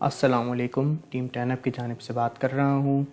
अस्सलामुअलैकुम, टीम 10 की जानिब से बात कर रहा हूँ।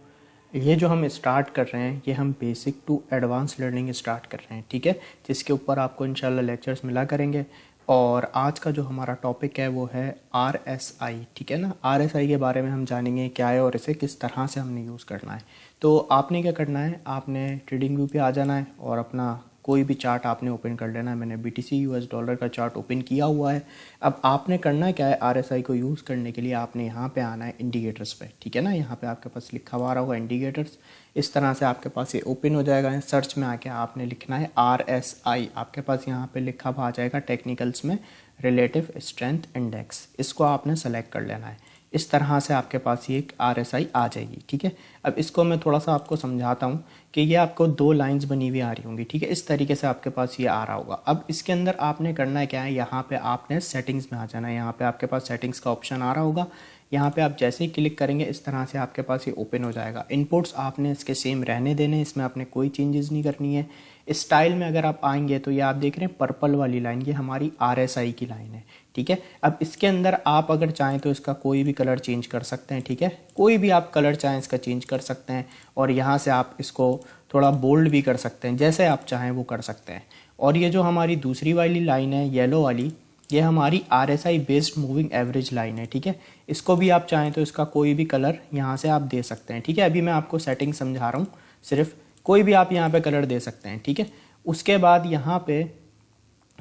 ये जो हम स्टार्ट कर रहे हैं, ये हम basic to advance learning start कर रहे हैं, ठीक है, जिसके ऊपर आपको इंशाल्लाह लेक्चर्स मिला करेंगे। और आज का जो हमारा टॉपिक है वो है RSI, ठीक है ना। RSI के बारे में हम जानेंगे क्या है और इसे किस तरह से हमने यूज़ करना है। तो आपने क्या करना है, आपने ट्रेडिंग व्यू पे आ जाना है और अपना कोई भी चार्ट आपने ओपन कर लेना है। मैंने BTC US डॉलर का चार्ट ओपन किया हुआ है। अब आपने करना क्या है, RSI को यूज़ करने के लिए आपने यहाँ पे आना है इंडिकेटर्स पे, ठीक है ना। यहाँ पे आपके पास लिखा हुआ आ रहा होगा इंडिकेटर्स। इस तरह से आपके पास ये ओपन हो जाएगा। सर्च में आके आपने लिखना है RSI। आपके पास यहाँ पे लिखा हुआ आ जाएगा टेक्निकल्स में रिलेटिव स्ट्रेंथ इंडेक्स। इसको आपने सेलेक्ट कर लेना है। इस तरह से आपके पास ये एक RSI आ जाएगी, ठीक है। अब इसको मैं थोड़ा सा आपको समझाता हूँ कि ये आपको दो लाइंस बनी हुई आ रही होंगी, ठीक है। इस तरीके से आपके पास ये आ रहा होगा। अब इसके अंदर आपने करना है क्या है, यहाँ पे आपने सेटिंग्स में आ जाना है। यहाँ पे आपके पास सेटिंग्स का ऑप्शन आ रहा होगा। यहाँ पे आप जैसे ही क्लिक करेंगे इस तरह से आपके पास ये ओपन हो जाएगा। इनपुट्स आपने इसके सेम रहने देने, इसमें आपने कोई चेंजेस नहीं करनी है। स्टाइल में अगर आप आएंगे तो ये आप देख रहे हैं पर्पल वाली लाइन, ये हमारी RSI की लाइन है, ठीक है। अब इसके अंदर आप अगर चाहें तो इसका कोई भी कलर चेंज कर सकते हैं, ठीक है। कोई भी आप कलर चाहें इसका चेंज कर सकते हैं। और यहाँ से आप इसको थोड़ा बोल्ड भी कर सकते हैं, जैसे आप चाहें वो कर सकते हैं। और ये जो हमारी दूसरी वाली लाइन है येलो वाली, ये हमारी RSI based moving average line है, ठीक है। इसको भी आप चाहें तो इसका कोई भी कलर यहाँ से आप दे सकते हैं, ठीक है। अभी मैं आपको सेटिंग समझा रहा हूँ, सिर्फ कोई भी आप यहाँ पे कलर दे सकते हैं, ठीक है। उसके बाद यहाँ पे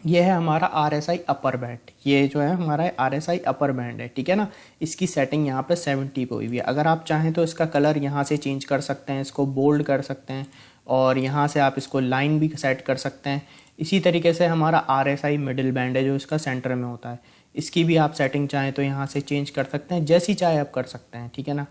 ये है हमारा RSI अपर बैंड। ये जो है हमारा RSI अपर बैंड है, ठीक है ना। इसकी सेटिंग यहाँ पे 70 पे हुई हुई है। अगर आप चाहें तो इसका कलर यहाँ से चेंज कर सकते हैं, इसको बोल्ड कर सकते हैं और यहाँ से आप इसको लाइन भी सेट कर सकते हैं। इसी तरीके से हमारा RSI मिडिल बैंड है जो इसका सेंटर में होता है, इसकी भी आप सेटिंग चाहें तो यहाँ से चेंज कर सकते हैं, जैसी चाहे आप कर सकते हैं, ठीक है ना।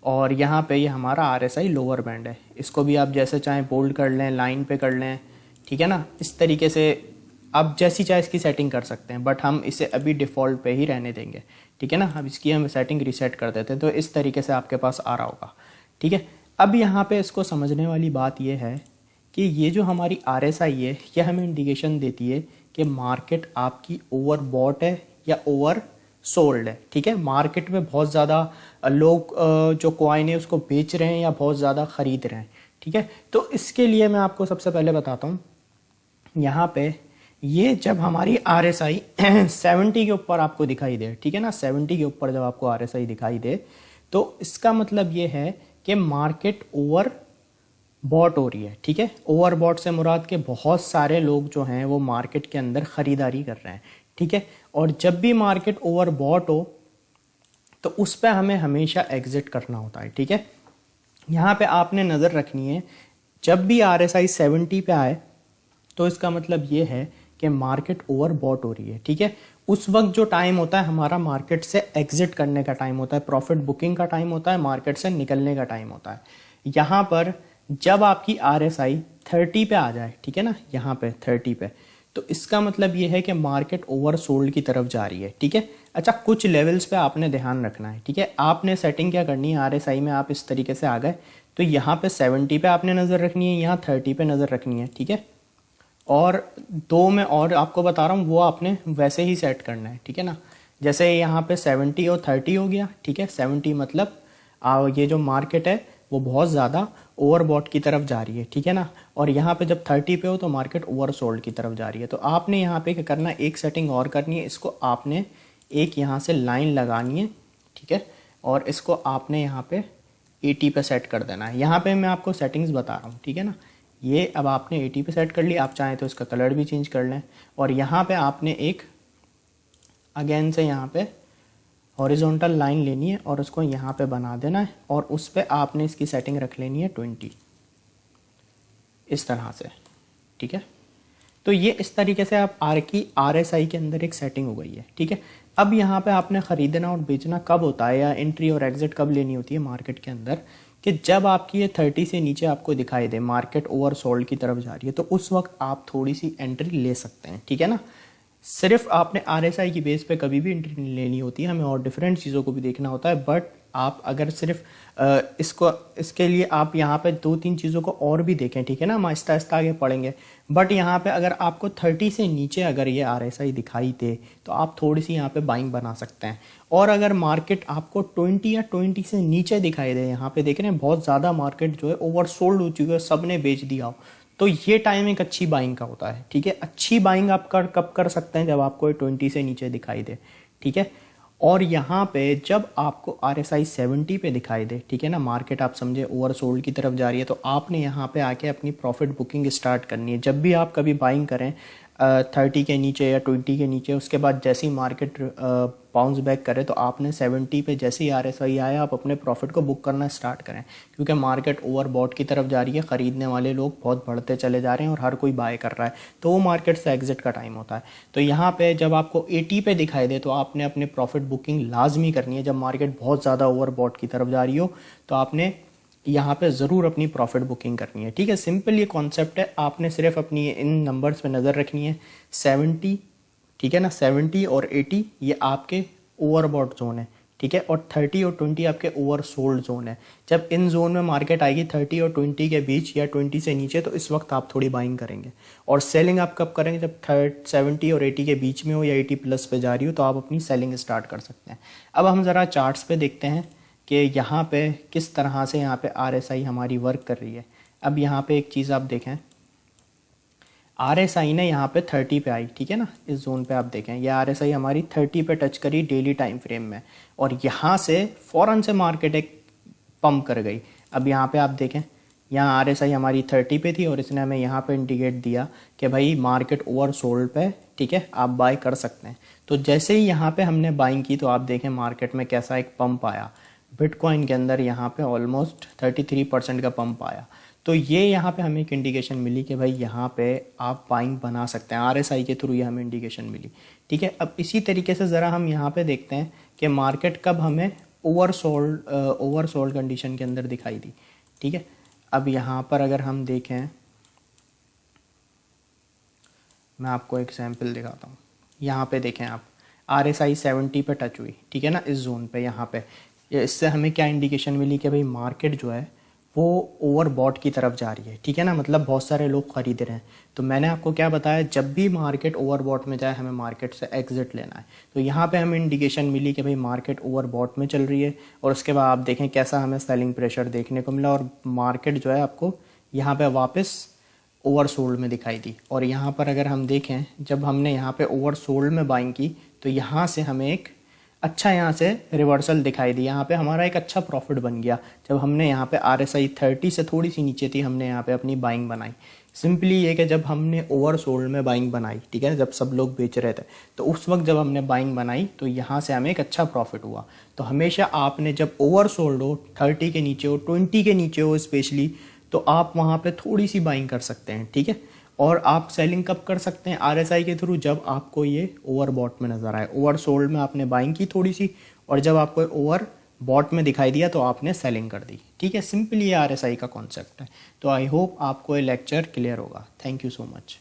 और यहाँ पे ये हमारा RSI लोअर बैंड है, इसको भी आप जैसे चाहें बोल्ड कर लें, लाइन पे कर लें, ठीक है ना। इस तरीके से आप जैसी चाहे इसकी सेटिंग कर सकते हैं, बट हम इसे अभी डिफ़ॉल्ट पे ही रहने देंगे, ठीक है ना। अब इसकी हम सेटिंग रीसेट कर देते हैं तो इस तरीके से आपके पास आ रहा होगा, ठीक है। अब यहाँ पे इसको समझने वाली बात यह है कि ये जो हमारी RSI है यह हमें इंडिकेशन देती है कि मार्केट आपकी ओवर बॉट है या ओवर सोल्ड है, ठीक है। मार्केट में बहुत ज़्यादा लोग जो कॉइन है उसको बेच रहे हैं या बहुत ज़्यादा ख़रीद रहे हैं, ठीक है। तो इसके लिए मैं आपको सबसे पहले बताता हूँ, यहाँ पे ये जब हमारी RSI 70 के ऊपर आपको दिखाई दे, ठीक है ना, 70 के ऊपर जब आपको RSI दिखाई दे तो इसका मतलब ये है कि मार्केट ओवर बॉट हो रही है, ठीक है। ओवर बॉट से मुराद के बहुत सारे लोग जो हैं वो मार्केट के अंदर ख़रीदारी कर रहे हैं, ठीक है। और जब भी मार्केट ओवर बॉट हो तो उस पर हमें हमेशा एग्जिट करना होता है, ठीक है। यहाँ पे आपने नज़र रखनी है, जब भी RSI 70 पे आए तो इसका मतलब ये है कि मार्केट ओवर बॉट हो रही है, ठीक है। उस वक्त जो टाइम होता है हमारा मार्केट से एग्जिट करने का टाइम होता है, प्रॉफिट बुकिंग का टाइम होता है, मार्केट से निकलने का टाइम होता है। यहाँ पर जब आपकी RSI 30 पे आ जाए, ठीक है ना, यहाँ पे 30 पे, तो इसका मतलब ये है कि मार्केट ओवर सोल्ड की तरफ जा रही है, ठीक है। अच्छा, कुछ लेवल्स पे आपने ध्यान रखना है, ठीक है। आपने सेटिंग क्या करनी है, RSI में आप इस तरीके से आ गए तो यहाँ पे 70 पे आपने नज़र रखनी है, यहाँ 30 पे नज़र रखनी है, ठीक है। और दो में और आपको बता रहा हूँ वो आपने वैसे ही सेट करना है, ठीक है ना। जैसे यहाँ पे 70 और 30 हो गया, ठीक है। 70 मतलब ये जो मार्केट है वो बहुत ज़्यादा ओवरबॉट की तरफ जा रही है, ठीक है ना। और यहाँ पे जब 30 पे हो तो मार्केट ओवर सोल्ड की तरफ जा रही है। तो आपने यहाँ पे क्या करना है, एक सेटिंग और करनी है, इसको आपने एक यहाँ से लाइन लगानी है, ठीक है। और इसको आपने यहाँ पे 80 पे सेट कर देना है। यहाँ पे मैं आपको सेटिंग्स बता रहा हूँ, ठीक है ना। ये अब आपने 80 पे सेट कर लिया, आप चाहें तो इसका कलर भी चेंज कर लें। और यहाँ पे आपने एक अगेन से यहाँ पे हॉरिजॉन्टल लाइन लेनी है और उसको यहाँ पे बना देना है और उस पे आपने इसकी सेटिंग रख लेनी है 20, इस तरह से, ठीक है। तो ये इस तरीके से आप RSI के अंदर एक सेटिंग हो गई है, ठीक है। अब यहाँ पे आपने ख़रीदना और बेचना कब होता है या एंट्री और एग्जिट कब लेनी होती है मार्केट के अंदर, कि जब आपकी ये 30 से नीचे आपको दिखाई दे मार्केट ओवर सोल्ड की तरफ जा रही है तो उस वक्त आप थोड़ी सी एंट्री ले सकते हैं, ठीक है ना। सिर्फ आपने RSI की बेस पे कभी भी एंट्री नहीं लेनी होती है, हमें और डिफरेंट चीज़ों को भी देखना होता है। बट आप अगर सिर्फ इसके लिए आप यहाँ पे 2-3 चीज़ों को और भी देखें, ठीक है ना, हम आहिस्ता आहिस्ता आगे पढ़ेंगे। बट यहाँ पे अगर आपको 30 से नीचे अगर ये RSI दिखाई दे तो आप थोड़ी सी यहाँ पे बाइंग बना सकते हैं। और अगर मार्केट आपको 20 या 20 से नीचे दिखाई दे, यहाँ पे देख रहे हैं बहुत ज़्यादा मार्केट जो है ओवरसोल्ड हो चुकी है, सब ने बेच दिया हो, तो ये टाइम एक अच्छी बाइंग का होता है। ठीक है, अच्छी बाइंग आप कब कर सकते हैं, जब आपको 20 से नीचे दिखाई दे। ठीक है, और यहाँ पे जब आपको RSI 70 पे दिखाई दे, ठीक है ना, मार्केट आप समझे ओवरसोल्ड की तरफ जा रही है, तो आपने यहाँ पे आके अपनी प्रॉफिट बुकिंग स्टार्ट करनी है। जब भी आप कभी बाइंग करें 30 के नीचे या 20 के नीचे, उसके बाद जैसे ही मार्केट बाउंस बैक करे तो आपने 70 पे जैसे ही RSI आया आप अपने प्रॉफिट को बुक करना स्टार्ट करें, क्योंकि मार्केट ओवरबॉट की तरफ जा रही है, ख़रीदने वाले लोग बहुत बढ़ते चले जा रहे हैं और हर कोई बाय कर रहा है, तो वो मार्केट से एग्जिट का टाइम होता है। तो यहाँ पे जब आपको 80 पे दिखाई दे तो आपने अपने प्रॉफिट बुकिंग लाजमी करनी है। जब मार्केट बहुत ज़्यादा ओवरबॉट की तरफ जा रही हो तो आपने यहाँ पे ज़रूर अपनी प्रॉफिट बुकिंग करनी है। ठीक है, सिंपल ये कॉन्सेप्ट है, आपने सिर्फ अपनी इन नंबर्स पे नज़र रखनी है। 70, ठीक है ना, 70 और 80 ये आपके ओवरबॉट जोन है। ठीक है, और 30 और 20 आपके ओवरसोल्ड जोन है। जब इन जोन में मार्केट आएगी 30 और 20 के बीच या 20 से नीचे, तो इस वक्त आप थोड़ी बाइंग करेंगे। और सेलिंग आप कब करेंगे, जब 70 और 80 के बीच में हो या 80 प्लस पे जा रही हो, तो आप अपनी सेलिंग स्टार्ट कर सकते हैं। अब हम ज़रा चार्ट्स पे देखते हैं कि यहाँ पे किस तरह से यहाँ पे RSI हमारी वर्क कर रही है। अब यहाँ पे एक चीज़ आप देखें, RSI ने यहाँ पे 30 पे आई, ठीक है ना, इस जोन पे आप देखें ये RSI हमारी 30 पे टच करी डेली टाइम फ्रेम में, और यहाँ से फ़ौरन से मार्केट एक पंप कर गई। अब यहाँ पे आप देखें, यहाँ RSI हमारी 30 पे थी और इसने हमें यहाँ पे इंडिकेट दिया कि भाई मार्केट ओवर सोल्ड पे, ठीक है, आप बाय कर सकते हैं। तो जैसे ही यहाँ पे हमने बाइंग की तो आप देखें मार्केट में कैसा एक पंप आया। बिटकॉइन के अंदर यहाँ पे ऑलमोस्ट 33% का पंप आया। तो ये यहाँ पे हमें एक इंडिकेशन मिली कि भाई यहाँ पे आप बाइंग बना सकते हैं, RSI के थ्रू ये हमें इंडिकेशन मिली। ठीक है, अब इसी तरीके से ज़रा हम यहाँ पे देखते हैं कि मार्केट कब हमें ओवरसोल्ड कंडीशन के अंदर दिखाई दी। ठीक है, अब यहाँ पर अगर हम देखें, मैं आपको एक सैम्पल दिखाता हूँ। यहाँ पे देखें आप, RSI 70 पे टच हुई, ठीक है ना, इस जोन पे। यहाँ पे इससे हमें क्या इंडिकेशन मिली कि भाई मार्केट जो है वो ओवरबॉट की तरफ जा रही है। ठीक है ना, मतलब बहुत सारे लोग खरीद रहे हैं। तो मैंने आपको क्या बताया, जब भी मार्केट ओवरबॉट में जाए हमें मार्केट से एग्जिट लेना है। तो यहाँ पे हमें इंडिकेशन मिली कि भाई मार्केट ओवरबॉट में चल रही है, और उसके बाद आप देखें कैसा हमें सेलिंग प्रेशर देखने को मिला, और मार्केट जो है आपको यहाँ पे वापस ओवरसोल्ड में दिखाई दी। और यहाँ पर अगर हम देखें, जब हमने यहाँ पे ओवरसोल्ड में बाइंग की तो यहाँ से हमें एक अच्छा यहाँ से रिवर्सल दिखाई दी। यहाँ पे हमारा एक अच्छा प्रॉफिट बन गया जब हमने यहाँ पे RSI 30 से थोड़ी सी नीचे थी, हमने यहाँ पे अपनी बाइंग बनाई। सिंपली ये कि जब हमने ओवरसोल्ड में बाइंग बनाई, ठीक है, जब सब लोग बेच रहे थे, तो उस वक्त जब हमने बाइंग बनाई तो यहाँ से हमें एक अच्छा प्रॉफिट हुआ। तो हमेशा आपने जब ओवरसोल्ड हो, 30 के नीचे हो, 20 के नीचे हो स्पेशली, तो आप वहाँ पे थोड़ी सी बाइंग कर सकते हैं। ठीक है, और आप सेलिंग कब कर सकते हैं RSI के थ्रू, जब आपको ये ओवरबॉट में नज़र आए। ओवरसोल्ड में आपने बाइंग की थोड़ी सी, और जब आपको ओवर बॉट में दिखाई दिया तो आपने सेलिंग कर दी। ठीक है, सिंपली ये RSI का कॉन्सेप्ट है। तो आई होप आपको ये लेक्चर क्लियर होगा। Thank you so much.